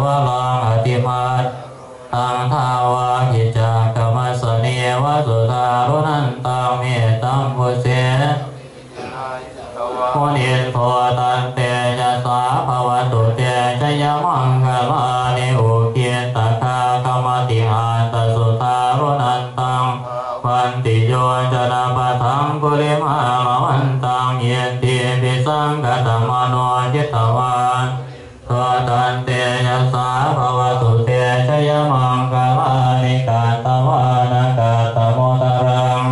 วะลังอติมาตังทาวาหิจังกรรมสเนวสุธารุนันตังเมตังพุเสมุนิโทตันเตยะสาภวตุเตชยมังคลานิอุเกียตคากรรมติอาตสุธารุนันตังวันติโยจนะปะทังกุลิมาลวันตังเยติปิสังกตมโนจิตวานโทตันเตยะสาภวตุเตชยมังคลานิกาตวานากาตโมตรัง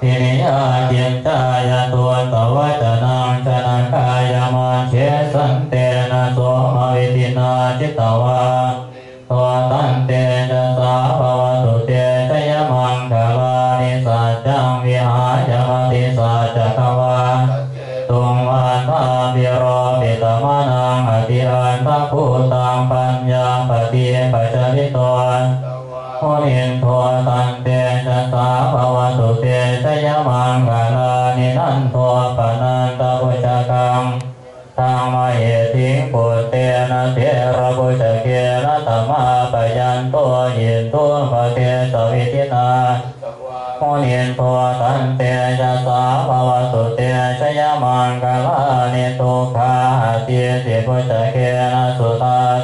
ทินิยาเจียนจายตัวตวัจนังชนะกายมาเชสันเตนะโสมวิตินาจิตวาโทตันเตจะสาภวตุเตชยมังคลานิสัจจังวิหายมติสัจจกวาตุงวันทาวิโรปิตมนังอธิอันตภูตังปัญญาปฏิปัจจริโตมุนิโทตันเตจะสาภวตุเตชยมังคลานินันโทปนันตพุจกังทางมาเหติปุเตนะเทระพุจเกนะธรรมาปยันตัวยินตัวปเทสวิตินามุนิโทตันเตจะสาภวตุเตชยมังคลานิทุกขาติสิพุจเกนะสุทัส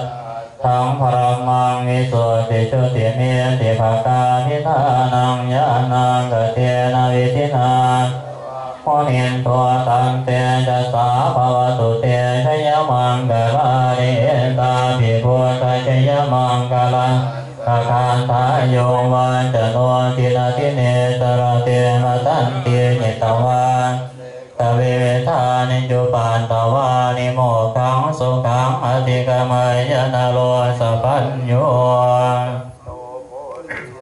ทังพระมังวิสุทธิชุติเมติภากาทิทานังญาณังกเทนะวิธินามุนิโทตันเตจะสาภวตุเตชยมังคลานิเอตาภิพุทธชยมังคลาอาคารทายโยวัจโนทินาทิเนสระเตนะตันตินิตวาตเวทานิจุปันตวานิโมขังสุขังอธิกมัยยนะโลสัพพัญโย